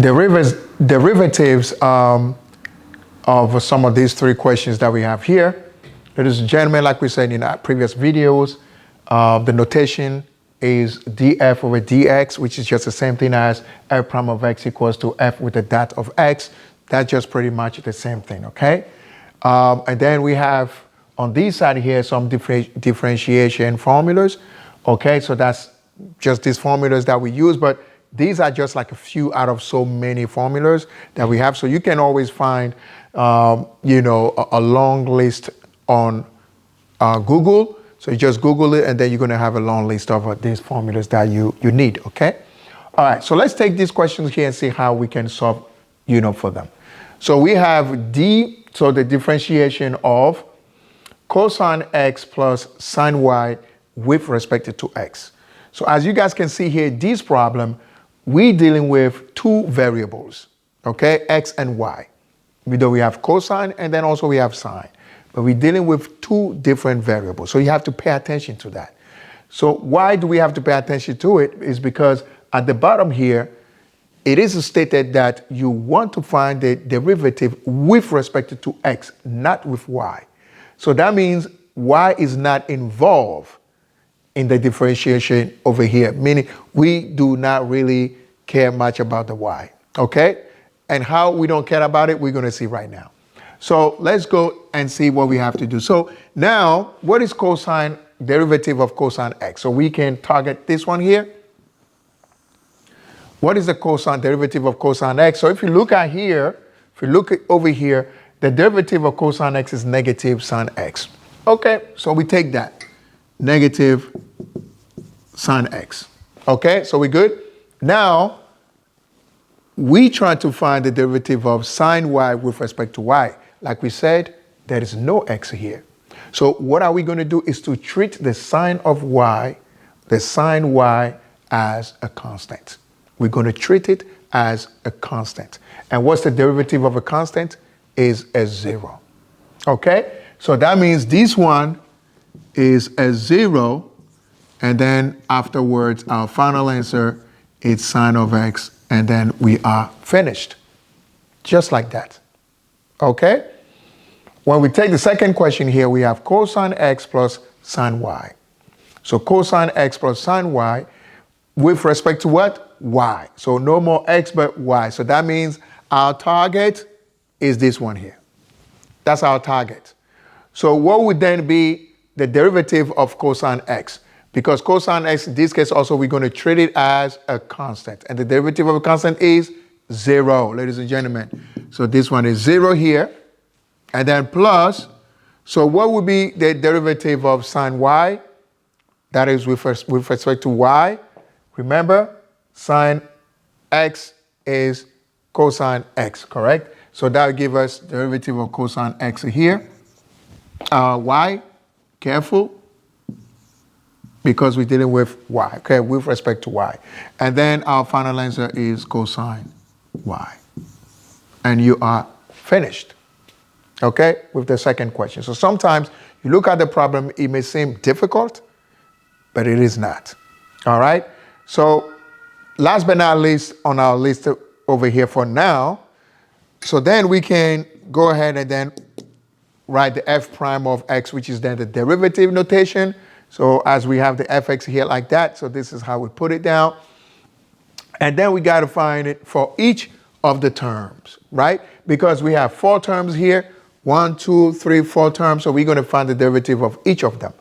derivatives of some of these three questions that we have here. Ladies and gentlemen, like we said in our previous videos, the notation is df over dx, which is just the same thing as f prime of x equals to f with the dot of x. That's just pretty much the same thing, okay? And then we have on this side here some differentiation formulas, okay? So that's just these formulas that we use, but these are just like a few out of so many formulas that we have. So you can always find, a long list on Google. So you just Google it, and then you're going to have a long list of these formulas that you need, okay? All right, so let's take these questions here and see how we can solve, for them. So we have D, so the differentiation of cosine x plus sine y with respect to x. So as you guys can see here, this problem, we're dealing with two variables, okay, x and y. We have cosine and then also we have sine. But we're dealing with two different variables. So you have to pay attention to that. So why do we have to pay attention to it? Is because at the bottom here, it is stated that you want to find the derivative with respect to x, not with y. So that means y is not involved in the differentiation over here, meaning we do not really care much about the y, okay? And how we don't care about it, we're going to see right now. So let's go and see what we have to do. So now, what is cosine, derivative of cosine x? So we can target this one here. What is the cosine derivative of cosine x? So if you look at here, if you look over here, the derivative of cosine x is negative sine x. Okay, so we take that, negative sine x. Okay, so we good? Now, we try to find the derivative of sine y with respect to y. Like we said, there is no x here. So what are we going to do is to treat the sine of y, the sine y, as a constant. We're going to treat it as a constant. And what's the derivative of a constant? Is a 0. Okay? So that means this one is a 0, and then afterwards our final answer is sine of x, and then we are finished. Just like that. Okay? When we take the second question here, we have cosine x plus sine y. So cosine x plus sine y with respect to what? Y. So no more x but y. So that means our target is this one here. That's our target. So what would then be the derivative of cosine x? Because cosine x, in this case also, we're going to treat it as a constant. And the derivative of a constant is 0, ladies and gentlemen. So this one is 0 here. And then plus, so what would be the derivative of sine y? That is with respect to y. Remember, sine x is cosine x, correct? So that will give us derivative of cosine x here. Y, careful, because we're dealing with y, okay, with respect to y. And then our final answer is cosine y. And you are finished, okay, with the second question. So sometimes you look at the problem, it may seem difficult, but it is not, all right? So last but not least on our list over here for now, so then we can go ahead and then write the f prime of x, which is then the derivative notation. So as we have the fx here like that, so this is how we put it down. And then we got to find it for each of the terms, right? Because we have 4 terms here, 1, 2, 3, 4 terms. So we're going to find the derivative of each of them.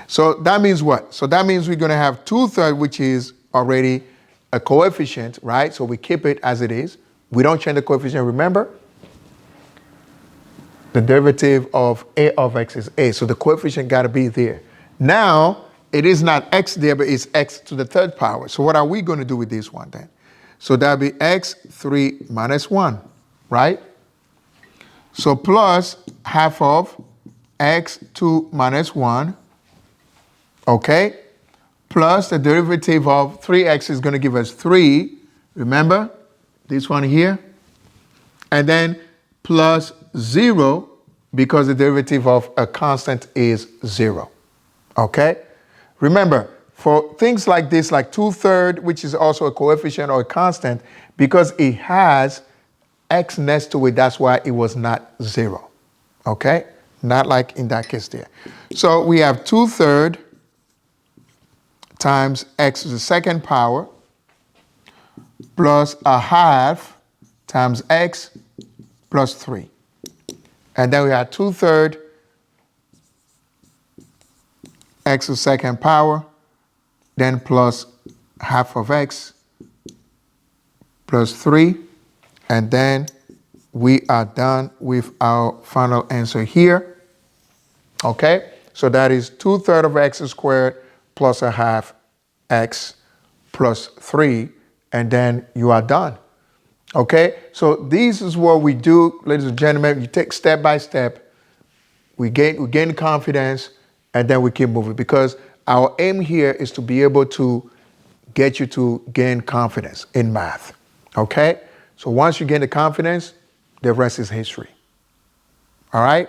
So that means what? So that means we're going to have 2/3, which is already a coefficient, right? So we keep it as it is. We don't change the coefficient, remember? The derivative of a of x is a. So the coefficient got to be there. Now, it is not x there, but it's x to the 3rd power. So what are we going to do with this one then? So that would be x3 minus 1, right? So plus half of x2 minus 1, okay? Plus the derivative of 3x is going to give us 3. Remember? This one here. And then plus 0, because the derivative of a constant is 0. Okay? Remember, for things like this, like 2/3, which is also a coefficient or a constant, because it has x next to it, that's why it was not 0. Okay? Not like in that case there. So we have 2/3 times x to the second power plus 1/2 times x plus 3. And then we have 2/3 x to the second power, then plus 1/2 of x plus 3. And then we are done with our final answer here. Okay? So that is 2/3 of x squared plus 1/2 x plus 3. And then you are done. Okay? So this is what we do, ladies and gentlemen. You take step by step. We gain confidence, and then we keep moving. Because our aim here is to be able to get you to gain confidence in math. Okay? So once you gain the confidence, the rest is history. All right?